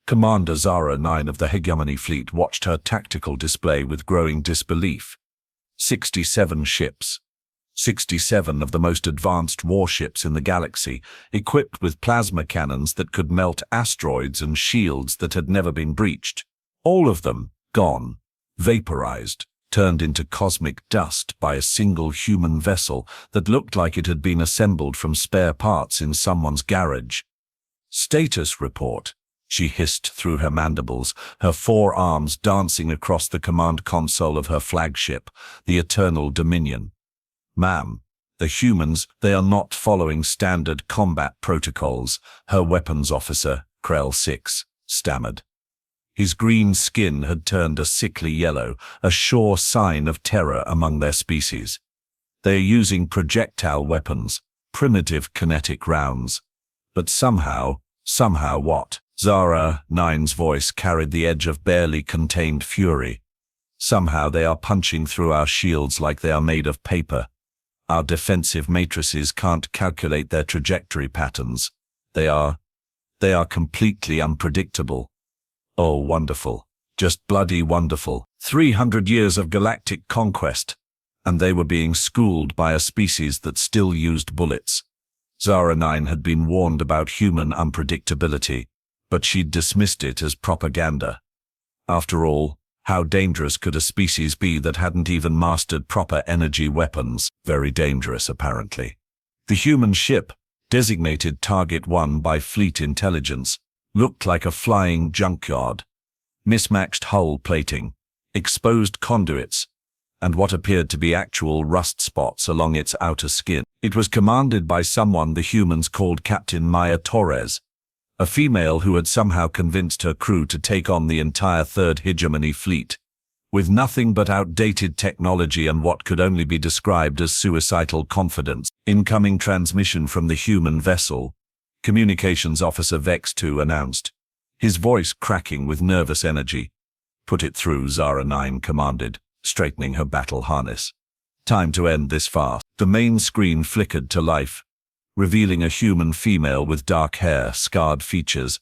Commander Zara 9 of the Hegemony fleet watched her tactical display with growing disbelief. 67 ships. 67 of the most advanced warships in the galaxy, equipped with plasma cannons that could melt asteroids and shields that had never been breached. All of them gone, vaporized, turned into cosmic dust by a single human vessel that looked like it had been assembled from spare parts in someone's garage. Status report, she hissed through her mandibles, her forearms dancing across the command console of her flagship, the Eternal Dominion. Ma'am, the humans, they are not following standard combat protocols, her weapons officer, Krell 6, stammered. His green skin had turned a sickly yellow, a sure sign of terror among their species. They are using projectile weapons, primitive kinetic rounds. But somehow what? Zara 9's voice carried the edge of barely contained fury. Somehow they are punching through our shields like they are made of paper. Our defensive matrices can't calculate their trajectory patterns. They are completely unpredictable. Oh, wonderful. Just bloody wonderful. 300 years of galactic conquest, and they were being schooled by a species that still used bullets. Zara 9 had been warned about human unpredictability, but she'd dismissed it as propaganda. After all, how dangerous could a species be that hadn't even mastered proper energy weapons? Very dangerous, apparently. The human ship, designated Target 1 by Fleet Intelligence, looked like a flying junkyard. Mismatched hull plating, exposed conduits, and what appeared to be actual rust spots along its outer skin. It was commanded by someone the humans called Captain Maya Torres, a female who had somehow convinced her crew to take on the entire Third Hegemony fleet. With nothing but outdated technology and what could only be described as suicidal confidence. Incoming transmission from the human vessel, Communications Officer Vex 2 announced, his voice cracking with nervous energy. Put it through, Zara 9 commanded, straightening her battle harness. Time to end this fast. The main screen flickered to life, revealing a human female with dark hair, scarred features,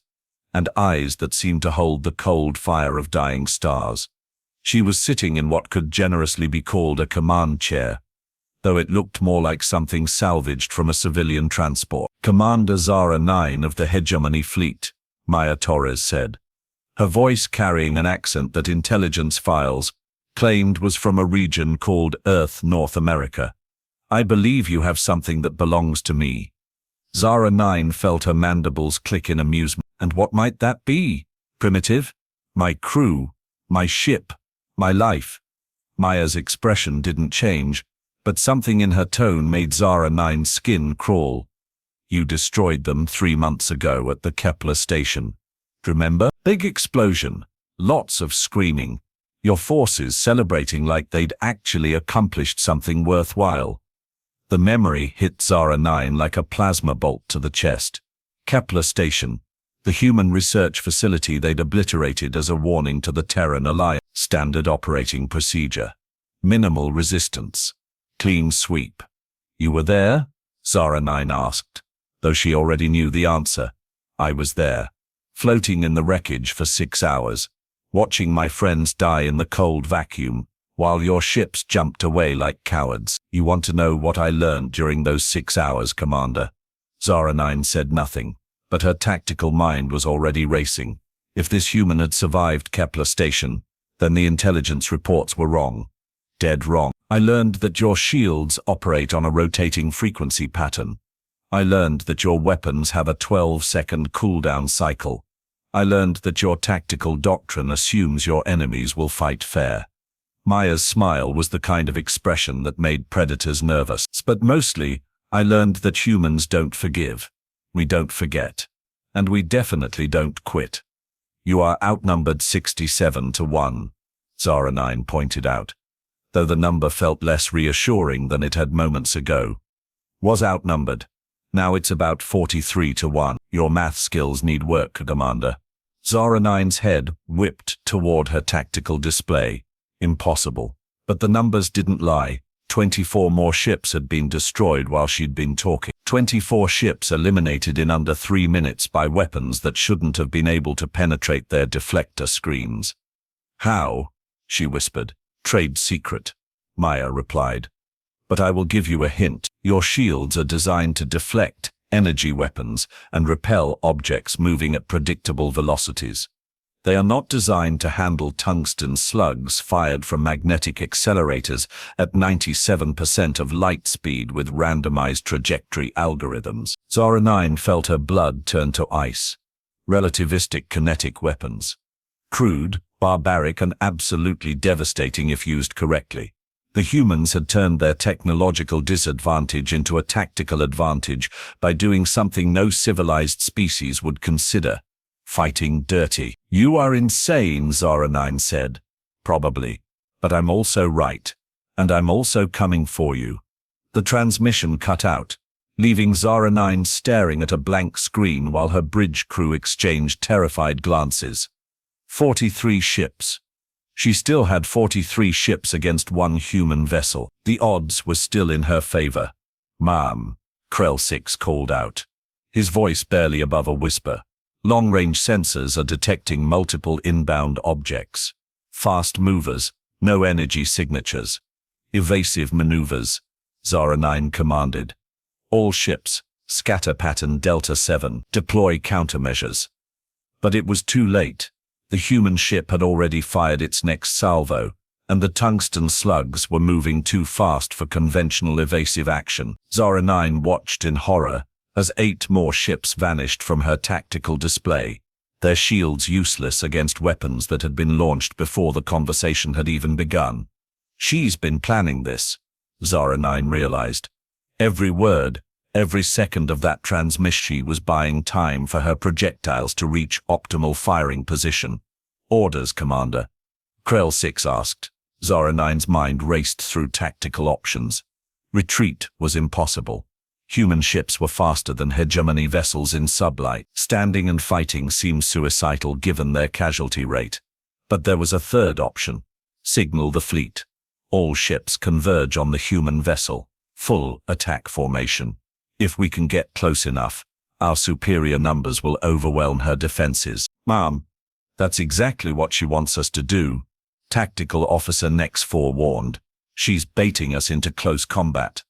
and eyes that seemed to hold the cold fire of dying stars. She was sitting in what could generously be called a command chair, though it looked more like something salvaged from a civilian transport. Commander Zara 9 of the Hegemony fleet, Maya Torres said, her voice carrying an accent that intelligence files claimed was from a region called Earth North America. I believe you have something that belongs to me. Zara 9 felt her mandibles click in amusement. And what might that be? Primitive? My crew? My ship? My life? Maya's expression didn't change, but something in her tone made Zara 9's skin crawl. You destroyed them 3 months ago at the Kepler station. Remember? Big explosion. Lots of screaming. Your forces celebrating like they'd actually accomplished something worthwhile. The memory hit Zara 9 like a plasma bolt to the chest. Kepler station. The human research facility they'd obliterated as a warning to the Terran Alliance. Standard operating procedure. Minimal resistance. Clean sweep. You were there? Zara 9 asked, though she already knew the answer. I was there, floating in the wreckage for 6 hours, watching my friends die in the cold vacuum, while your ships jumped away like cowards. You want to know what I learned during those 6 hours, Commander? Zara 9 said nothing, but her tactical mind was already racing. If this human had survived Kepler station, then the intelligence reports were wrong. Dead wrong. I learned that your shields operate on a rotating frequency pattern. I learned that your weapons have a 12-second cooldown cycle. I learned that your tactical doctrine assumes your enemies will fight fair. Maya's smile was the kind of expression that made predators nervous. But mostly, I learned that humans don't forgive. We don't forget. And we definitely don't quit. You are outnumbered 67-1, Zara 9 pointed out, though the number felt less reassuring than it had moments ago. Was outnumbered. Now it's about 43-1. Your math skills need work, Commander. Zara 9's head whipped toward her tactical display. Impossible. But the numbers didn't lie. 24 more ships had been destroyed while she'd been talking. 24 ships eliminated in under 3 minutes by weapons that shouldn't have been able to penetrate their deflector screens. How? She whispered. Trade secret, Maya replied. But I will give you a hint. Your shields are designed to deflect energy weapons and repel objects moving at predictable velocities. They are not designed to handle tungsten slugs fired from magnetic accelerators at 97% of light speed with randomized trajectory algorithms. Zara 9 felt her blood turn to ice. Relativistic kinetic weapons. Crude, barbaric, and absolutely devastating if used correctly. The humans had turned their technological disadvantage into a tactical advantage by doing something no civilized species would consider: fighting dirty. You are insane, Zara 9 said. Probably. But I'm also right. And I'm also coming for you. The transmission cut out, leaving Zara 9 staring at a blank screen while her bridge crew exchanged terrified glances. 43 ships. She still had 43 ships against one human vessel. The odds were still in her favor. Ma'am, Krell 6 called out, his voice barely above a whisper. Long-range sensors are detecting multiple inbound objects. Fast movers, no energy signatures. Evasive maneuvers, Zara 9 commanded. All ships, scatter pattern Delta 7, deploy countermeasures. But it was too late. The human ship had already fired its next salvo, and the tungsten slugs were moving too fast for conventional evasive action. Zara 9 watched in horror as 8 more ships vanished from her tactical display, their shields useless against weapons that had been launched before the conversation had even begun. She's been planning this, Zara 9 realized. Every word, every second of that transmission, she was buying time for her projectiles to reach optimal firing position. Orders, Commander, Krell 6 asked. Zara 9's mind raced through tactical options. Retreat was impossible. Human ships were faster than hegemony vessels in sublight. Standing and fighting seemed suicidal given their casualty rate. But there was a third option. Signal the fleet. All ships converge on the human vessel. Full attack formation. If we can get close enough, our superior numbers will overwhelm her defenses. Ma'am, that's exactly what she wants us to do, Tactical Officer Nex forewarned. She's baiting us into close combat.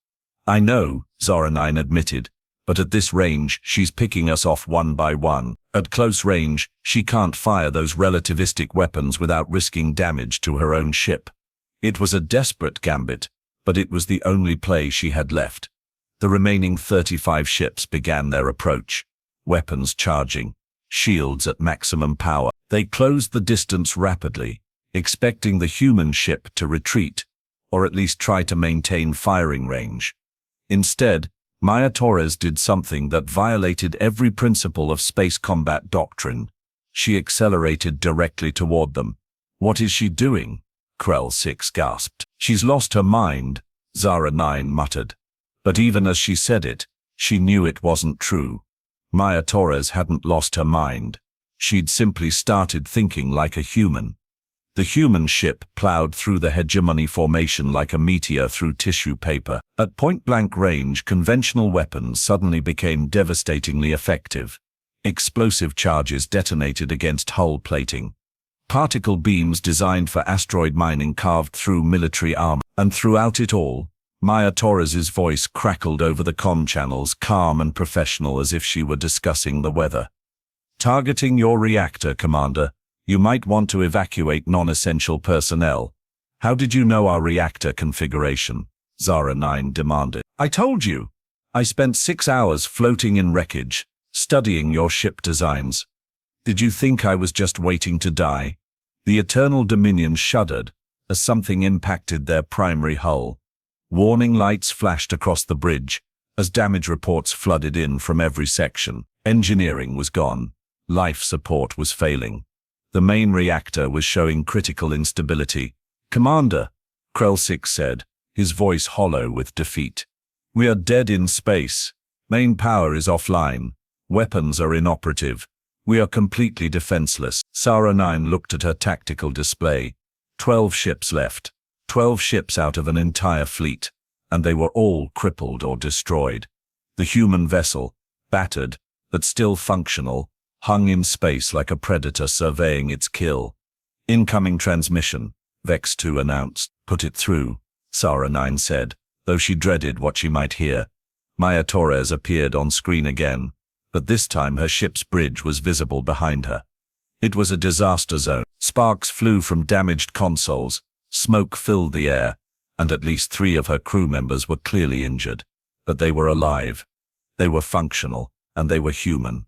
I know, Zara 9 admitted, but at this range, she's picking us off one by one. At close range, she can't fire those relativistic weapons without risking damage to her own ship. It was a desperate gambit, but it was the only play she had left. The remaining 35 ships began their approach, weapons charging, shields at maximum power. They closed the distance rapidly, expecting the human ship to retreat, or at least try to maintain firing range. Instead, Maya Torres did something that violated every principle of space combat doctrine. She accelerated directly toward them. What is she doing? Krell 6 gasped. She's lost her mind, Zara 9 muttered. But even as she said it, she knew it wasn't true. Maya Torres hadn't lost her mind. She'd simply started thinking like a human. The human ship plowed through the hegemony formation like a meteor through tissue paper. At point-blank range, conventional weapons suddenly became devastatingly effective. Explosive charges detonated against hull plating. Particle beams designed for asteroid mining carved through military armor. And throughout it all, Maya Torres's voice crackled over the comm channels, calm and professional as if she were discussing the weather. Targeting your reactor, Commander. You might want to evacuate non-essential personnel. How did you know our reactor configuration? Zara 9 demanded. I told you. I spent 6 hours floating in wreckage, studying your ship designs. Did you think I was just waiting to die? The Eternal Dominion shuddered as something impacted their primary hull. Warning lights flashed across the bridge as damage reports flooded in from every section. Engineering was gone. Life support was failing. The main reactor was showing critical instability. Commander, Krell 6 said, his voice hollow with defeat. We are dead in space. Main power is offline. Weapons are inoperative. We are completely defenseless. Zara 9 looked at her tactical display. 12 ships left. 12 ships out of an entire fleet, and they were all crippled or destroyed. The human vessel, battered, but still functional, hung in space like a predator surveying its kill. Incoming transmission, Vex 2 announced. Put it through, Sarah 9 said, though she dreaded what she might hear. Maya Torres appeared on screen again, but this time her ship's bridge was visible behind her. It was a disaster zone. Sparks flew from damaged consoles, smoke filled the air, and at least 3 of her crew members were clearly injured. But they were alive. They were functional, and they were human.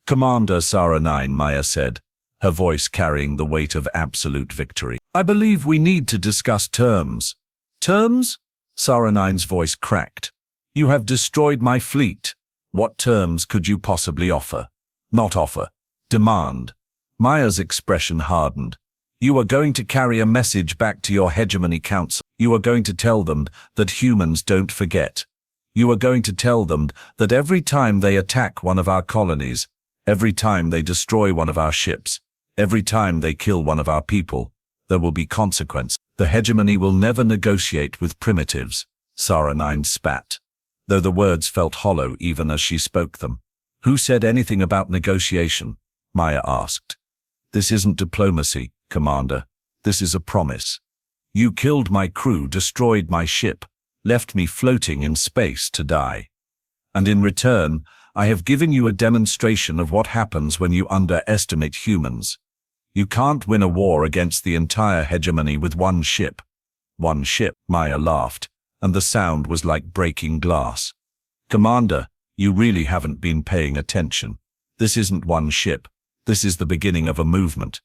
Commander Sarah 9, Maya said, her voice carrying the weight of absolute victory. I believe we need to discuss terms. Terms? Sarah 9's voice cracked. You have destroyed my fleet. What terms could you possibly offer? Not offer. Demand. Maya's expression hardened. You are going to carry a message back to your Hegemony Council. You are going to tell them that humans don't forget. You are going to tell them that every time they attack one of our colonies, every time they destroy one of our ships, every time they kill one of our people, there will be consequence. The Hegemony will never negotiate with primitives, Sarah 9 spat, though the words felt hollow even as she spoke them. Who said anything about negotiation? Maya asked. This isn't diplomacy, Commander. This is a promise. You killed my crew, destroyed my ship, left me floating in space to die. And in return, I have given you a demonstration of what happens when you underestimate humans. You can't win a war against the entire Hegemony with one ship. One ship, Maya laughed, and the sound was like breaking glass. Commander, you really haven't been paying attention. This isn't one ship. This is the beginning of a movement.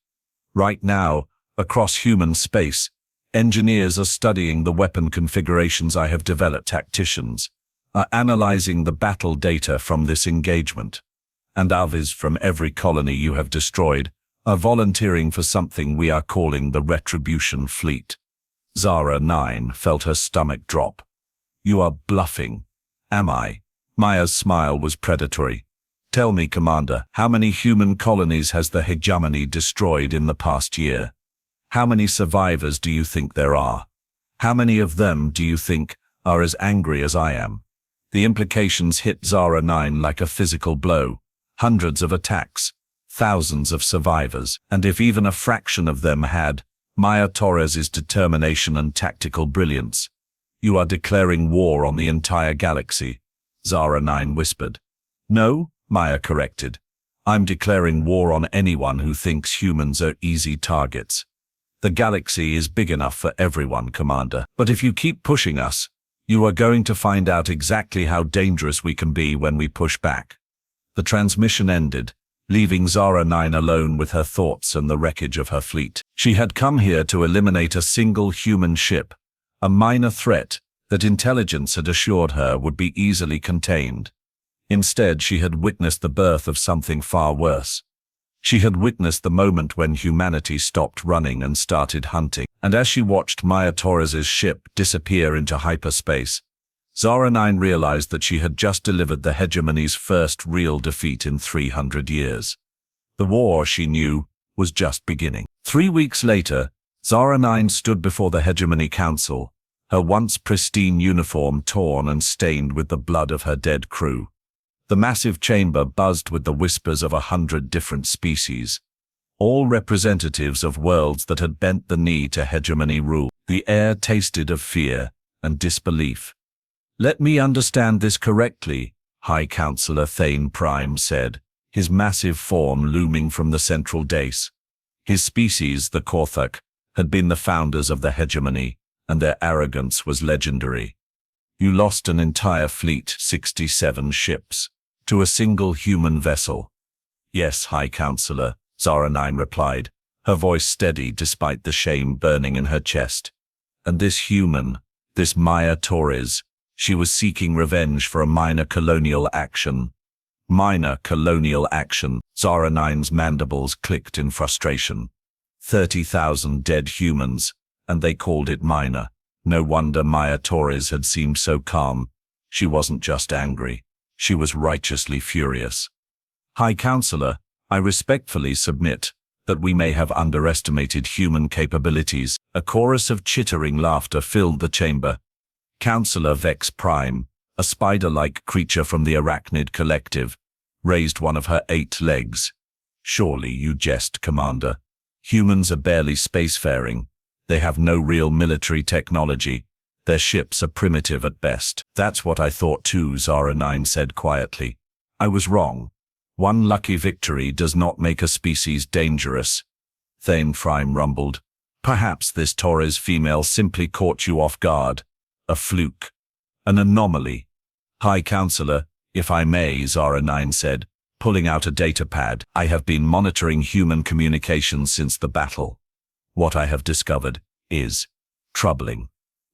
Right now, across human space, engineers are studying the weapon configurations I have developed. Tacticians are analyzing the battle data from this engagement. And avs from every colony you have destroyed are volunteering for something we are calling the Retribution Fleet. Zara 9 felt her stomach drop. You are bluffing. Am I? Maya's smile was predatory. Tell me, Commander, how many human colonies has the Hegemony destroyed in the past year? How many survivors do you think there are? How many of them do you think are as angry as I am? The implications hit Zara 9 like a physical blow. Hundreds of attacks, thousands of survivors, and if even a fraction of them had Maya Torres' determination and tactical brilliance, you are declaring war on the entire galaxy, Zara 9 whispered. No, Maya corrected. I'm declaring war on anyone who thinks humans are easy targets. The galaxy is big enough for everyone, Commander. But if you keep pushing us, you are going to find out exactly how dangerous we can be when we push back. The transmission ended, leaving Zara 9 alone with her thoughts and the wreckage of her fleet. She had come here to eliminate a single human ship, a minor threat that intelligence had assured her would be easily contained. Instead, she had witnessed the birth of something far worse. She had witnessed the moment when humanity stopped running and started hunting. And as she watched Maya Torres' ship disappear into hyperspace, Zara 9 realized that she had just delivered the Hegemony's first real defeat in 300 years. The war, she knew, was just beginning. 3 weeks later, Zara 9 stood before the Hegemony Council, her once pristine uniform torn and stained with the blood of her dead crew. The massive chamber buzzed with the whispers of 100 different species, all representatives of worlds that had bent the knee to Hegemony rule. The air tasted of fear and disbelief. Let me understand this correctly, High Counselor Thane Prime said, his massive form looming from the central dais. His species, the Korthak, had been the founders of the Hegemony, and their arrogance was legendary. You lost an entire fleet, 67 ships, to a single human vessel. Yes, High Counselor, Zara 9 replied, her voice steady despite the shame burning in her chest. And this human, this Maya Torres, she was seeking revenge for a minor colonial action. Minor colonial action. Zara 9's mandibles clicked in frustration. 30,000 dead humans, and they called it minor. No wonder Maya Torres had seemed so calm. She wasn't just angry. She was righteously furious. High Counselor, I respectfully submit that we may have underestimated human capabilities. A chorus of chittering laughter filled the chamber. Counselor Vex Prime, a spider-like creature from the Arachnid Collective, raised one of her 8 legs. Surely you jest, Commander. Humans are barely spacefaring. They have no real military technology. Their ships are primitive at best. That's what I thought too, Zara 9 said quietly. I was wrong. One lucky victory does not make a species dangerous. Thane Prime rumbled. Perhaps this Torres female simply caught you off guard. A fluke. An anomaly. High Counselor, if I may, Zara 9 said, pulling out a data pad. I have been monitoring human communications since the battle. What I have discovered is troubling.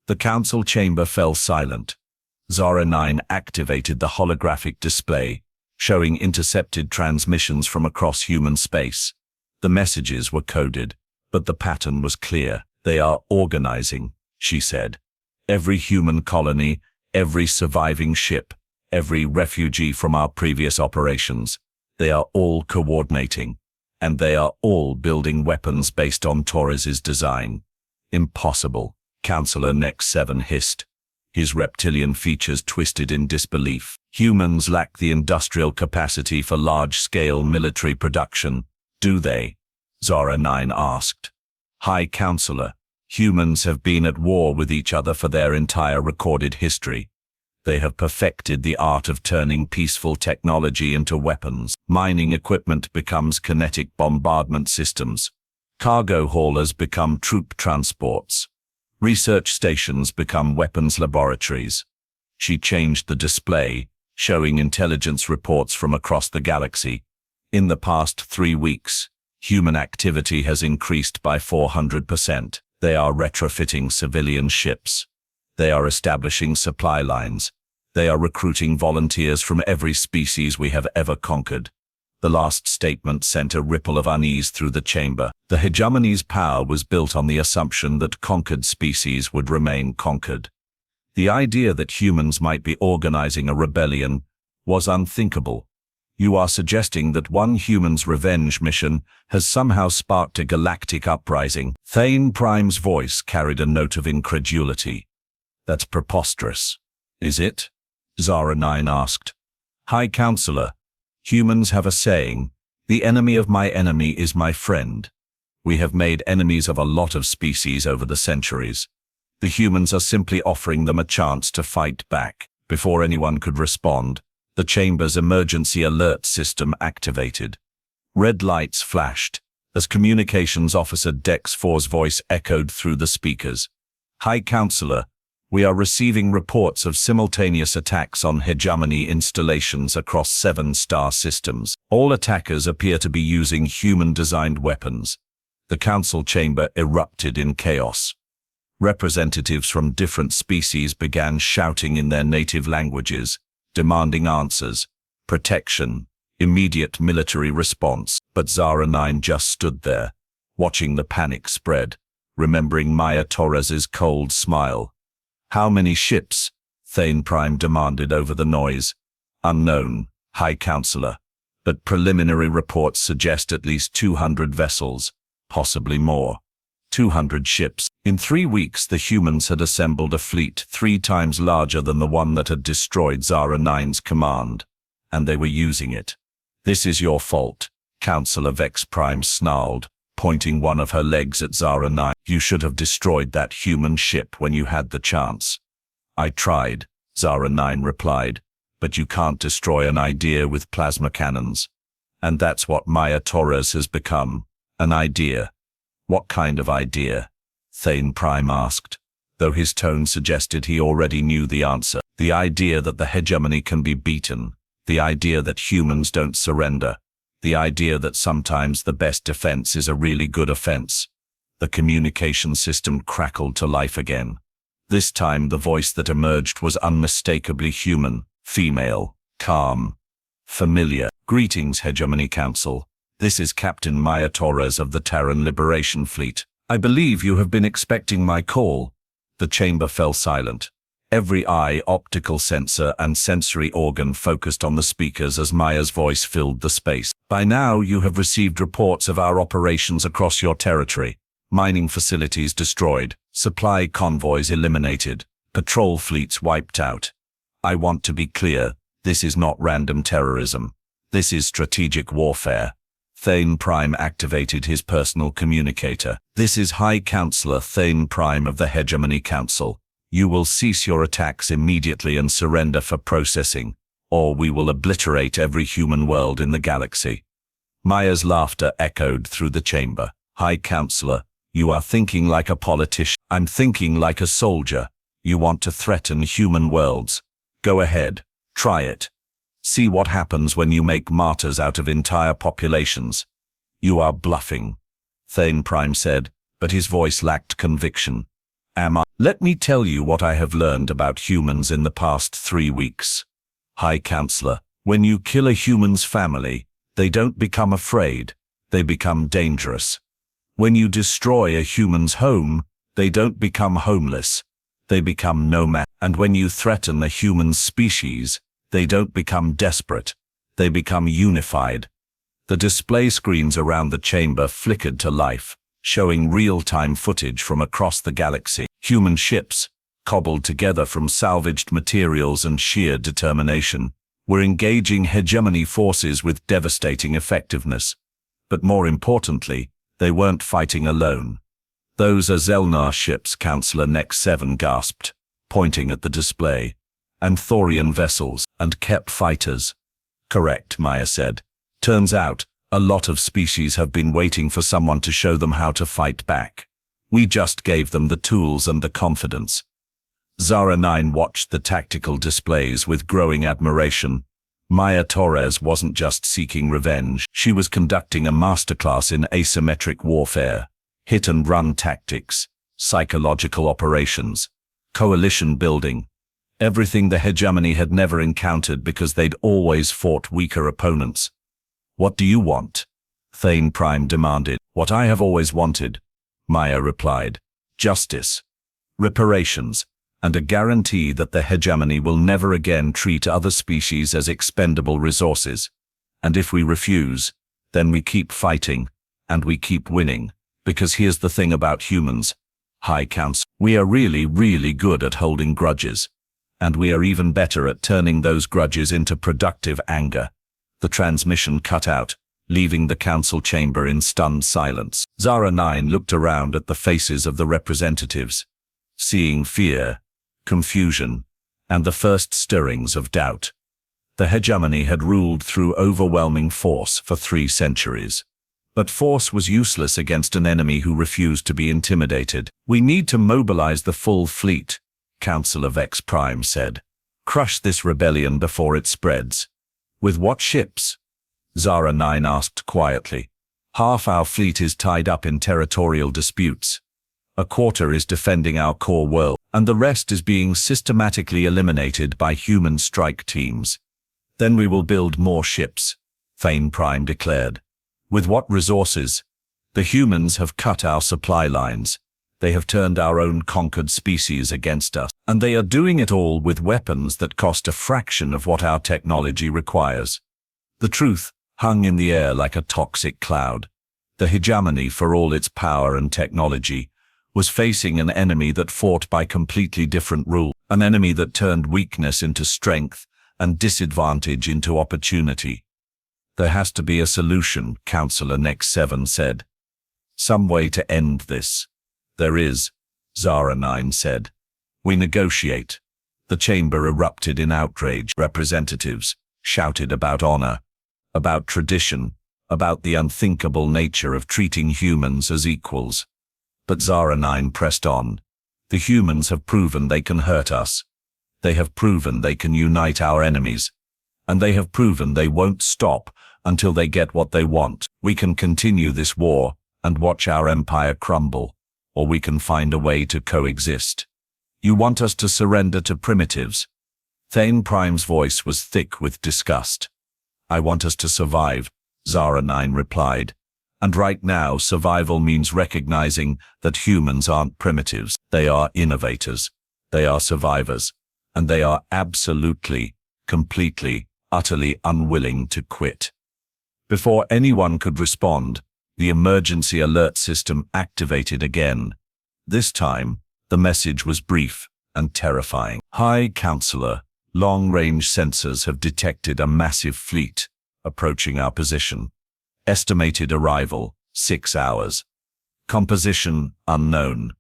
The council chamber fell silent. Zara 9 activated the holographic display, showing intercepted transmissions from across human space. The messages were coded, but the pattern was clear. They are organizing, she said. Every human colony, every surviving ship, every refugee from our previous operations, they are all coordinating, and they are all building weapons based on Torres's design. Impossible, Counselor Nex 7 hissed. His reptilian features twisted in disbelief. Humans lack the industrial capacity for large-scale military production, do they? Zara 9 asked. High Counselor, humans have been at war with each other for their entire recorded history. They have perfected the art of turning peaceful technology into weapons. Mining equipment becomes kinetic bombardment systems. Cargo haulers become troop transports. Research stations become weapons laboratories. She changed the display, showing intelligence reports from across the galaxy. In the past 3 weeks, human activity has increased by 400%. They are retrofitting civilian ships. They are establishing supply lines. They are recruiting volunteers from every species we have ever conquered. The last statement sent a ripple of unease through the chamber. The Hegemony's power was built on the assumption that conquered species would remain conquered. The idea that humans might be organizing a rebellion was unthinkable. You are suggesting that one human's revenge mission has somehow sparked a galactic uprising. Thane Prime's voice carried a note of incredulity. That's preposterous. Is it? Zara 9 asked. High Counselor, humans have a saying, the enemy of my enemy is my friend. We have made enemies of a lot of species over the centuries. The humans are simply offering them a chance to fight back. Before anyone could respond, the chamber's emergency alert system activated. Red lights flashed as Communications Officer Dex 4's voice echoed through the speakers. High Counselor, we are receiving reports of simultaneous attacks on Hegemony installations across 7 star systems. All attackers appear to be using human-designed weapons. The council chamber erupted in chaos. Representatives from different species began shouting in their native languages, demanding answers, protection, immediate military response. But Zara 9 just stood there, watching the panic spread, remembering Maya Torres's cold smile. How many ships? Thane Prime demanded over the noise. Unknown, High Counselor, but preliminary reports suggest at least 200 vessels, possibly more. 200 ships. In 3 weeks, the humans had assembled a fleet 3 times larger than the one that had destroyed Zara 9's command, and they were using it. This is your fault, Counselor Vex Prime snarled, pointing one of her legs at Zara 9. You should have destroyed that human ship when you had the chance. I tried, Zara 9 replied, but you can't destroy an idea with plasma cannons. And that's what Maya Torres has become, an idea. What kind of idea? Thane Prime asked, though his tone suggested he already knew the answer. The idea that the Hegemony can be beaten. The idea that humans don't surrender. The idea that sometimes the best defense is a really good offense. The communication system crackled to life again. This time the voice that emerged was unmistakably human, female, calm, familiar. Greetings, Hegemony Council. This is Captain Maya Torres of the Terran Liberation Fleet. I believe you have been expecting my call. The chamber fell silent. Every eye, optical sensor, and sensory organ focused on the speakers as Maya's voice filled the space. By now, you have received reports of our operations across your territory. Mining facilities destroyed, supply convoys eliminated, patrol fleets wiped out. I want to be clear, this is not random terrorism. This is strategic warfare. Thane Prime activated his personal communicator. This is High Counselor Thane Prime of the Hegemony Council. You will cease your attacks immediately and surrender for processing, or we will obliterate every human world in the galaxy. Maya's laughter echoed through the chamber. High Counselor, you are thinking like a politician. I'm thinking like a soldier. You want to threaten human worlds. Go ahead. Try it. See what happens when you make martyrs out of entire populations. You are bluffing, Thane Prime said, but his voice lacked conviction. Am I? Let me tell you what I have learned about humans in the past 3 weeks. High Counselor, when you kill a human's family, they don't become afraid, they become dangerous. When you destroy a human's home, they don't become homeless, they become nomad. And when you threaten a human species, they don't become desperate, they become unified. The display screens around the chamber flickered to life, showing real-time footage from across the galaxy. Human ships, cobbled together from salvaged materials and sheer determination, were engaging hegemony forces with devastating effectiveness. But more importantly, they weren't fighting alone. Those are Zelnar ships, Counselor Nex 7 gasped, pointing at the display. And Thorian vessels, and Kep fighters. Correct, Maya said. Turns out, a lot of species have been waiting for someone to show them how to fight back. We just gave them the tools and the confidence. Zara 9 watched the tactical displays with growing admiration. Maya Torres wasn't just seeking revenge, she was conducting a masterclass in asymmetric warfare, hit-and-run tactics, psychological operations, coalition building. Everything the Hegemony had never encountered because they'd always fought weaker opponents. What do you want? Thane Prime demanded. What I have always wanted, Maya replied. Justice, reparations, and a guarantee that the Hegemony will never again treat other species as expendable resources. And if we refuse, then we keep fighting, and we keep winning, because here's the thing about humans, High Council, we are really, really good at holding grudges. And we are even better at turning those grudges into productive anger. The transmission cut out, leaving the council chamber in stunned silence. Zara 9 looked around at the faces of the representatives, seeing fear, confusion, and the first stirrings of doubt. The Hegemony had ruled through overwhelming force for 3 centuries. But force was useless against an enemy who refused to be intimidated. We need to mobilize the full fleet, Counselor Vex Prime said. Crush this rebellion before it spreads. With what ships? Zara 9 asked quietly. Half our fleet is tied up in territorial disputes. A quarter is defending our core world, and the rest is being systematically eliminated by human strike teams. Then we will build more ships, Thane Prime declared. With what resources? The humans have cut our supply lines. They have turned our own conquered species against us, and they are doing it all with weapons that cost a fraction of what our technology requires. The truth hung in the air like a toxic cloud. The Hegemony, for all its power and technology, was facing an enemy that fought by completely different rules, an enemy that turned weakness into strength and disadvantage into opportunity. There has to be a solution, Counselor Nex 7 said. Some way to end this. There is, Zara 9 said. We negotiate. The chamber erupted in outrage. Representatives shouted about honor, about tradition, about the unthinkable nature of treating humans as equals. But Zara 9 pressed on. The humans have proven they can hurt us. They have proven they can unite our enemies. And they have proven they won't stop until they get what they want. We can continue this war and watch our empire crumble, or we can find a way to coexist. You want us to surrender to primitives? Thane Prime's voice was thick with disgust. I want us to survive, Zara 9 replied. And right now, survival means recognizing that humans aren't primitives. They are innovators. They are survivors. and they are absolutely, completely, utterly unwilling to quit. Before anyone could respond, the emergency alert system activated again. This time, the message was brief and terrifying. High Counselor, long-range sensors have detected a massive fleet approaching our position. Estimated arrival, 6 hours. Composition, unknown,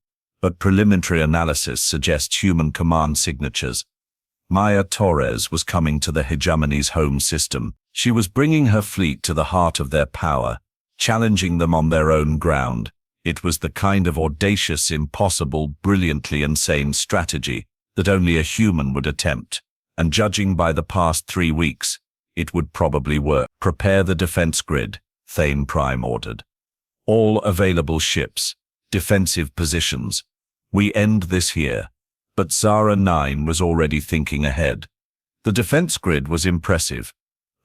but preliminary analysis suggests human command signatures. Maya Torres was coming to the Hegemony's home system. She was bringing her fleet to the heart of their power, challenging them on their own ground. It was the kind of audacious, impossible, brilliantly insane strategy that only a human would attempt. And judging by the past 3 weeks, it would probably work. Prepare the defense grid, Thane Prime ordered. All available ships, defensive positions. We end this here. But Zara 9 was already thinking ahead. The defense grid was impressive,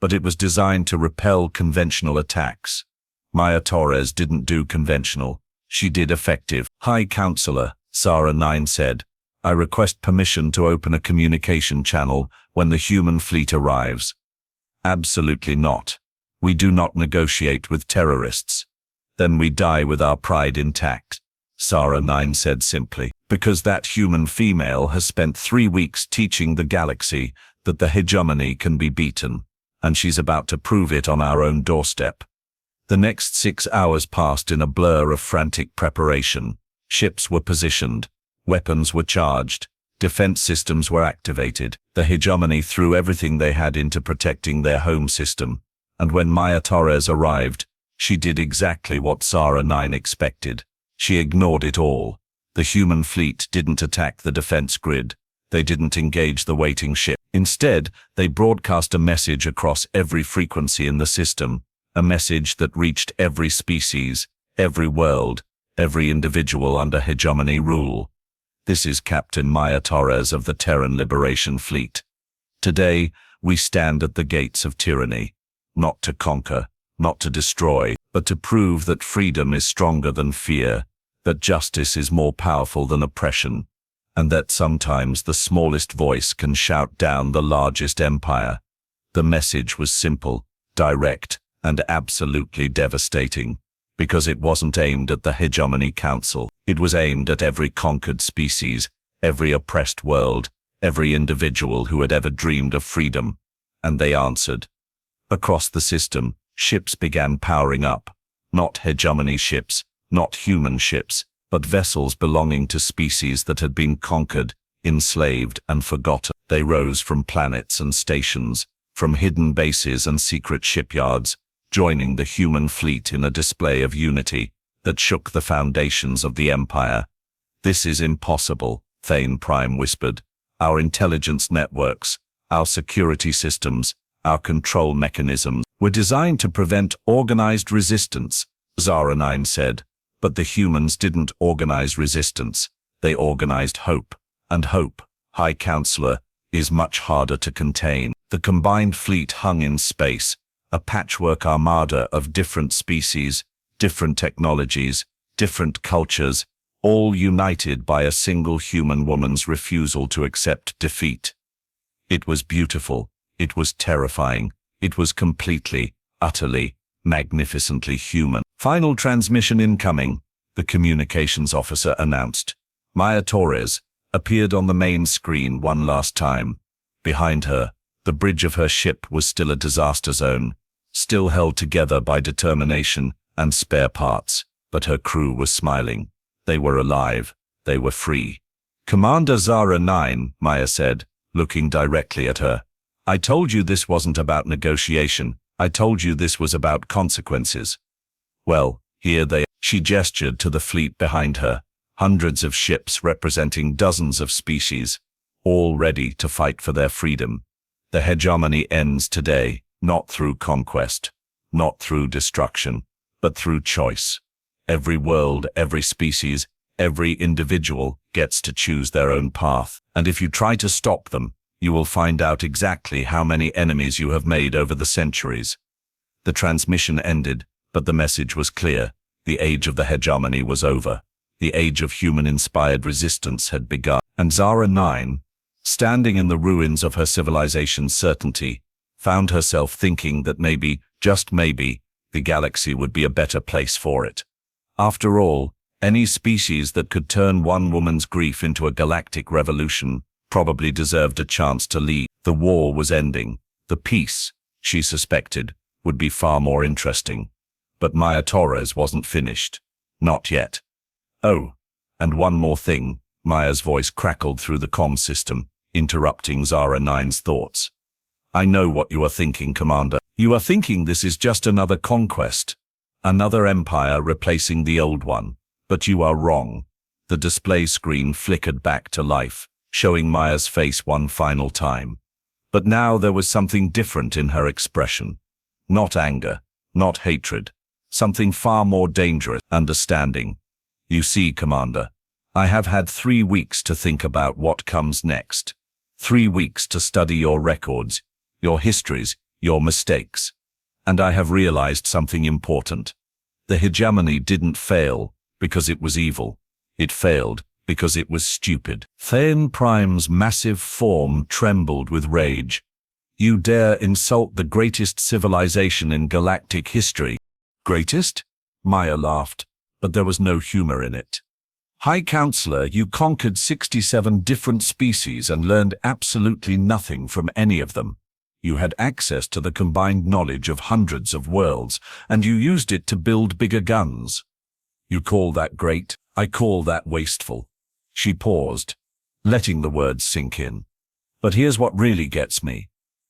but it was designed to repel conventional attacks. Maya Torres didn't do conventional. She did effective. High Counselor, Zara 9 said, I request permission to open a communication channel when the human fleet arrives. Absolutely not. We do not negotiate with terrorists. Then we die with our pride intact, Zara 9 said simply, because that human female has spent 3 weeks teaching the galaxy that the Hegemony can be beaten, and she's about to prove it on our own doorstep. The next 6 hours passed in a blur of frantic preparation. Ships were positioned, weapons were charged, defense systems were activated. The Hegemony threw everything they had into protecting their home system, and when Maya Torres arrived, she did exactly what Zara 9 expected. She ignored it all. The human fleet didn't attack the defense grid. They didn't engage the waiting ship. Instead, they broadcast a message across every frequency in the system, a message that reached every species, every world, every individual under Hegemony rule. This is Captain Maya Torres of the Terran Liberation Fleet. Today, we stand at the gates of tyranny, not to conquer, not to destroy, but to prove that freedom is stronger than fear, that justice is more powerful than oppression, and that sometimes the smallest voice can shout down the largest empire. The message was simple, direct, and absolutely devastating, because it wasn't aimed at the Hegemony Council. It was aimed at every conquered species, every oppressed world, every individual who had ever dreamed of freedom. And they answered. Across the system, ships began powering up. Not Hegemony ships, not human ships, but vessels belonging to species that had been conquered, enslaved, and forgotten. They rose from planets and stations, from hidden bases and secret shipyards, joining the human fleet in a display of unity that shook the foundations of the empire. This is impossible, Thane Prime whispered. Our intelligence networks, our security systems, our control mechanisms were designed to prevent organized resistance, Zara 9 said. But the humans didn't organize resistance. They organized hope. And hope, High Counselor, is much harder to contain. The combined fleet hung in space, a patchwork armada of different species, different technologies, different cultures, all united by a single human woman's refusal to accept defeat. It was beautiful, it was terrifying, it was completely, utterly, magnificently human. Final transmission incoming, the communications officer announced. Maya Torres appeared on the main screen one last time. Behind her, the bridge of her ship was still a disaster zone, still held together by determination and spare parts, but her crew was smiling. They were alive. They were free. Commander Zara 9, Maya said, looking directly at her. I told you this wasn't about negotiation. I told you this was about consequences. Well, here they are. She gestured to the fleet behind her, hundreds of ships representing dozens of species, all ready to fight for their freedom. The Hegemony ends today, not through conquest, not through destruction, but through choice. Every world, every species, every individual gets to choose their own path. And if you try to stop them, you will find out exactly how many enemies you have made over the centuries. The transmission ended, but the message was clear. The age of the Hegemony was over. The age of human-inspired resistance had begun. And Zara 9, standing in the ruins of her civilization's certainty, found herself thinking that maybe, just maybe, the galaxy would be a better place for it. After all, any species that could turn one woman's grief into a galactic revolution probably deserved a chance to lead. The war was ending. The peace, she suspected, would be far more interesting. But Maya Torres wasn't finished. Not yet. Oh, and one more thing, Maya's voice crackled through the comm system, interrupting Zara 9's thoughts. I know what you are thinking, Commander. You are thinking this is just another conquest, another empire replacing the old one. But you are wrong. The display screen flickered back to life, showing Maya's face one final time. But now there was something different in her expression. Not anger, not hatred. Something far more dangerous. Understanding. You see, Commander, I have had 3 weeks to think about what comes next. 3 weeks to study your records, your histories, your mistakes. And I have realized something important. The hegemony didn't fail because it was evil. It failed because it was stupid. Thane Prime's massive form trembled with rage. You dare insult the greatest civilization in galactic history? Greatest? Maya laughed, but there was no humor in it. High Counselor, you conquered 67 different species and learned absolutely nothing from any of them. You had access to the combined knowledge of hundreds of worlds, and you used it to build bigger guns. You call that great? I call that wasteful. She paused, letting the words sink in. But here's what really gets me.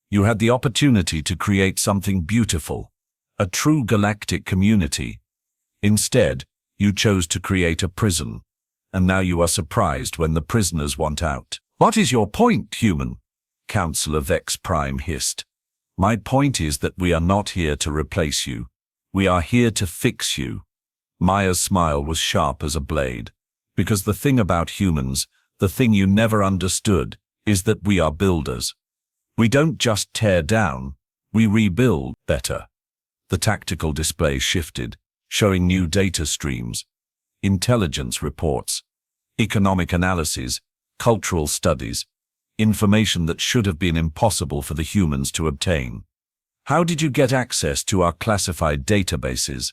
You had the opportunity to create something beautiful, a true galactic community. Instead, you chose to create a prison, and now you are surprised when the prisoners want out. What is your point, human? Counselor Vex Prime hissed. My point is that we are not here to replace you. We are here to fix you. Maya's smile was sharp as a blade. Because the thing about humans, the thing you never understood, is that we are builders. We don't just tear down, we rebuild better. The tactical display shifted, showing new data streams, intelligence reports, economic analyses, cultural studies, information that should have been impossible for the humans to obtain. How did you get access to our classified databases?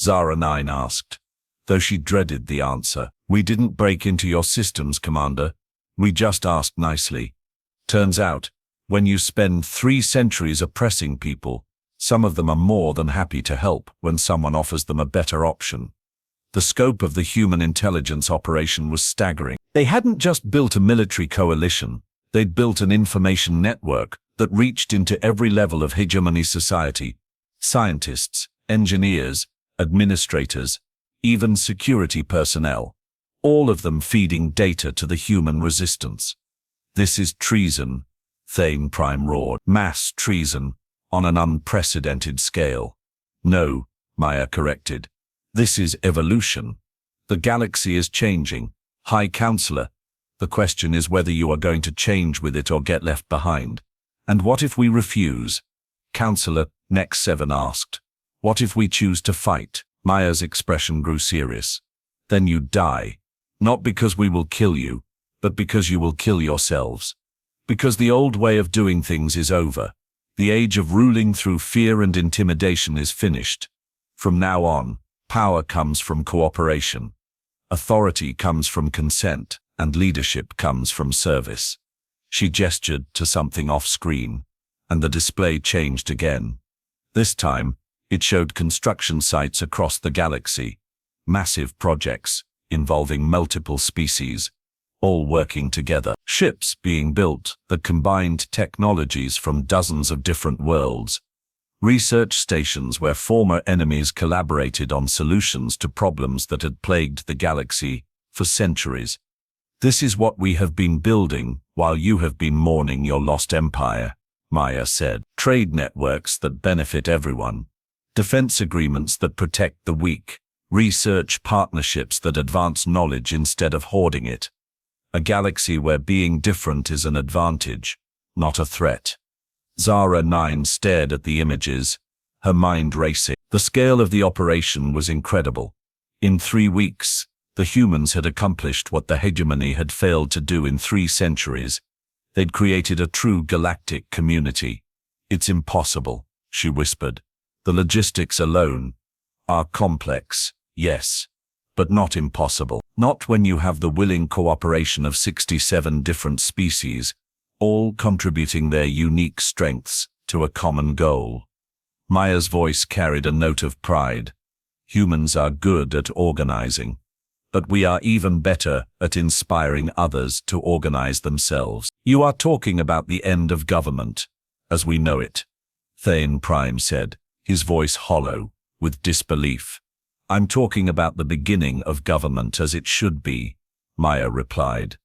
Zara 9 asked, though she dreaded the answer. We didn't break into your systems, Commander. We just asked nicely. Turns out, when you spend 3 centuries oppressing people, some of them are more than happy to help when someone offers them a better option. The scope of the human intelligence operation was staggering. They hadn't just built a military coalition, they'd built an information network that reached into every level of hegemony society. Scientists, engineers, administrators, even security personnel, all of them feeding data to the human resistance. This is treason, Thane Prime roared. Mass treason, on an unprecedented scale. No, Maya corrected. This is evolution. The galaxy is changing. High Counselor, the question is whether you are going to change with it or get left behind. And what if we refuse? Counselor, Next 7 asked. What if we choose to fight? Maya's expression grew serious. Then you die. Not because we will kill you, but because you will kill yourselves. Because the old way of doing things is over. The age of ruling through fear and intimidation is finished. From now on, power comes from cooperation. Authority comes from consent, and leadership comes from service. She gestured to something off-screen, and the display changed again. This time, it showed construction sites across the galaxy, massive projects involving multiple species, all working together. Ships being built that combined technologies from dozens of different worlds. Research stations where former enemies collaborated on solutions to problems that had plagued the galaxy for centuries. This is what we have been building while you have been mourning your lost empire, Maya said. Trade networks that benefit everyone. Defense agreements that protect the weak. Research partnerships that advance knowledge instead of hoarding it. A galaxy where being different is an advantage, not a threat. Zara 9 stared at the images, her mind racing. The scale of the operation was incredible. In 3 weeks, the humans had accomplished what the hegemony had failed to do in 3 centuries. They'd created a true galactic community. It's impossible, she whispered. The logistics alone are complex, yes, but not impossible. Not when you have the willing cooperation of 67 different species, all contributing their unique strengths to a common goal. Maya's voice carried a note of pride. Humans are good at organizing, but we are even better at inspiring others to organize themselves. You are talking about the end of government, as we know it, Thane Prime said, his voice hollow with disbelief. I'm talking about the beginning of government as it should be, Maya replied.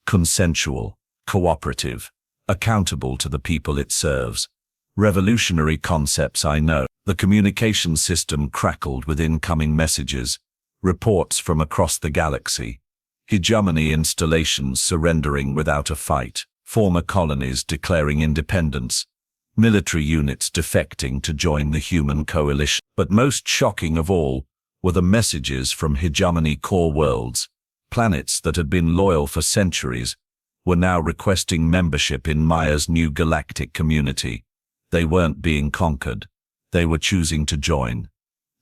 Consensual, cooperative, accountable to the people it serves. Revolutionary concepts, I know. The communication system crackled with incoming messages, reports from across the galaxy. Hegemony installations surrendering without a fight, former colonies declaring independence, military units defecting to join the human coalition. But most shocking of all were the messages from Hegemony core worlds. Planets that had been loyal for centuries were now requesting membership in Maya's new galactic community. They weren't being conquered. They were choosing to join.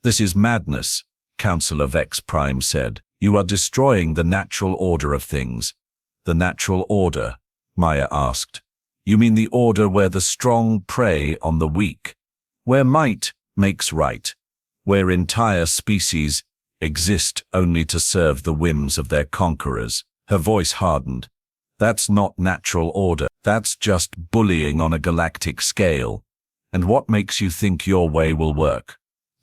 This is madness, Councillor Vex Prime said. You are destroying the natural order of things. The natural order? Maya asked. You mean the order where the strong prey on the weak? Where might makes right? Where entire species exist only to serve the whims of their conquerors? Her voice hardened. That's not natural order. That's just bullying on a galactic scale. And what makes you think your way will work?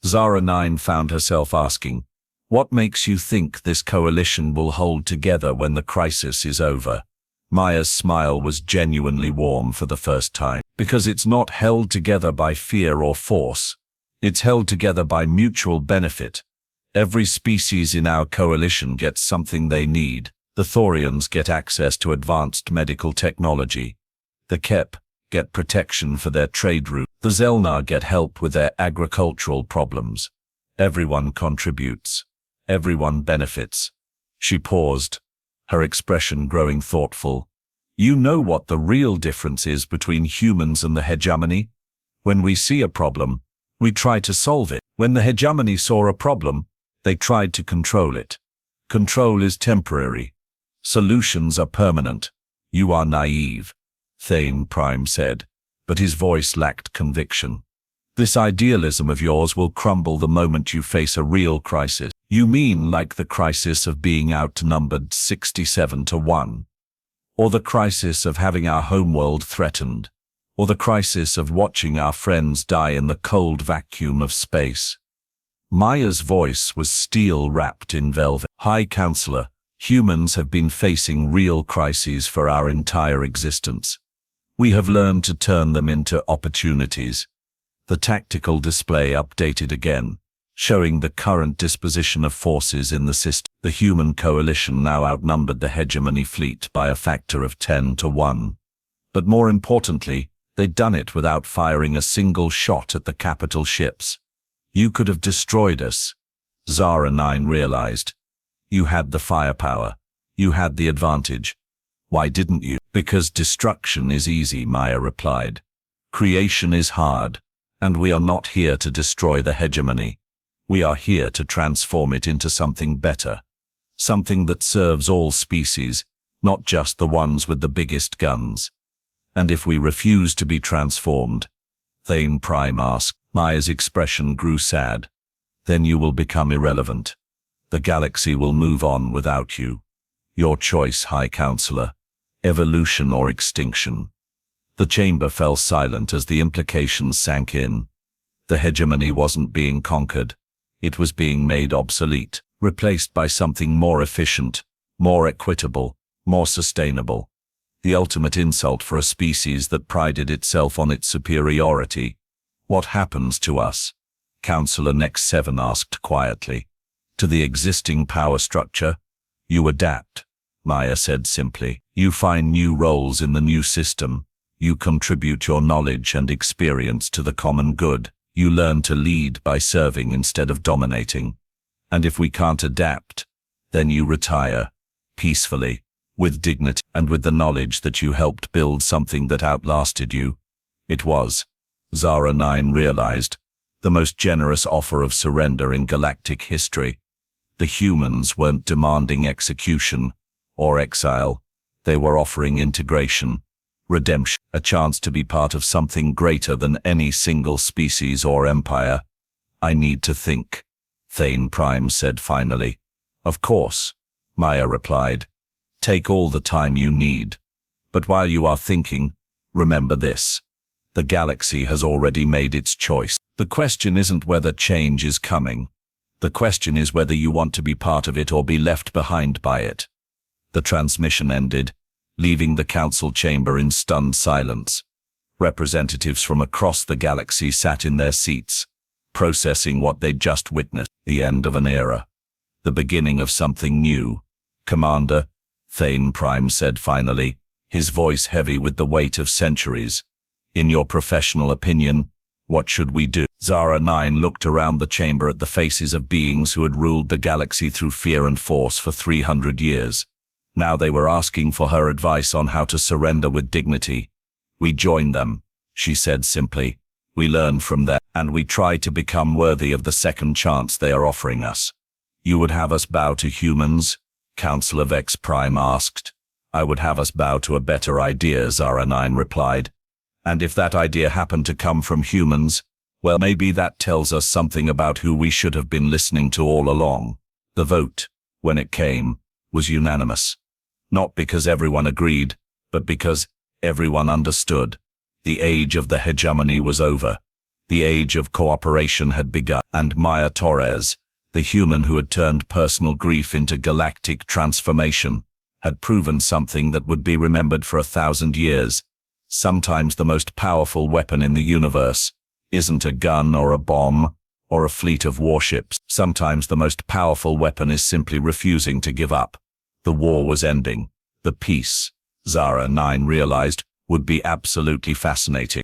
Zara 9 found herself asking, what makes you think this coalition will hold together when the crisis is over? Maya's smile was genuinely warm for the first time. Because it's not held together by fear or force. It's held together by mutual benefit. Every species in our coalition gets something they need. The Thorians get access to advanced medical technology. The Kep get protection for their trade route. The Zelnar get help with their agricultural problems. Everyone contributes. Everyone benefits. She paused, her expression growing thoughtful. You know what the real difference is between humans and the Hegemony? When we see a problem, we try to solve it. When the Hegemony saw a problem, they tried to control it. Control is temporary. Solutions are permanent. You are naive, Thane Prime said, but his voice lacked conviction. This idealism of yours will crumble the moment you face a real crisis. You mean like the crisis of being outnumbered 67-1? Or the crisis of having our homeworld threatened? Or the crisis of watching our friends die in the cold vacuum of space? Maya's voice was steel wrapped in velvet. High Counselor, humans have been facing real crises for our entire existence. We have learned to turn them into opportunities. The tactical display updated again, showing the current disposition of forces in the system. The human coalition now outnumbered the Hegemony fleet by a factor of 10-1. But more importantly, they'd done it without firing a single shot at the capital ships. You could have destroyed us, Zara 9 realized. You had the firepower. You had the advantage. Why didn't you? Because destruction is easy, Maya replied. Creation is hard, and we are not here to destroy the Hegemony. We are here to transform it into something better. Something that serves all species, not just the ones with the biggest guns. And if we refuse to be transformed, Thane Prime asked. Maya's expression grew sad. Then you will become irrelevant. The galaxy will move on without you. Your choice, High Counselor. Evolution or extinction. The chamber fell silent as the implications sank in. The Hegemony wasn't being conquered. It was being made obsolete, replaced by something more efficient, more equitable, more sustainable. The ultimate insult for a species that prided itself on its superiority. What happens to us? Counselor Next 7 asked quietly. To the existing power structure, you adapt, Maya said simply. You find new roles in the new system. You contribute your knowledge and experience to the common good. You learn to lead by serving instead of dominating. And if we can't adapt, then you retire, peacefully, with dignity. and with the knowledge that you helped build something that outlasted you. It was, Zara 9 realized, the most generous offer of surrender in galactic history. The humans weren't demanding execution or exile. They were offering integration, redemption, a chance to be part of something greater than any single species or empire. I need to think, Thane Prime said finally. Of course, Maya replied. Take all the time you need. But while you are thinking, remember this. The galaxy has already made its choice. The question isn't whether change is coming. The question is whether you want to be part of it or be left behind by it. The transmission ended, leaving the council chamber in stunned silence. Representatives from across the galaxy sat in their seats, processing what they'd just witnessed. The end of an era. The beginning of something new. Commander, Thane Prime said finally, his voice heavy with the weight of centuries. In your professional opinion, what should we do? Zara 9 looked around the chamber at the faces of beings who had ruled the galaxy through fear and force for 300 years. Now they were asking for her advice on how to surrender with dignity. We join them, she said simply. We learn from them, and we try to become worthy of the second chance they are offering us. You would have us bow to humans? Council of X Prime asked. I would have us bow to a better idea, Zara 9 replied. And if that idea happened to come from humans, well, maybe that tells us something about who we should have been listening to all along. The vote, when it came, was unanimous. Not because everyone agreed, but because everyone understood. The age of the hegemony was over. The age of cooperation had begun, and Maya Torres, the human who had turned personal grief into galactic transformation, had proven something that would be remembered for 1,000 years. Sometimes the most powerful weapon in the universe isn't a gun or a bomb or a fleet of warships. Sometimes the most powerful weapon is simply refusing to give up. The war was ending. The peace, Zara 9 realized, would be absolutely fascinating.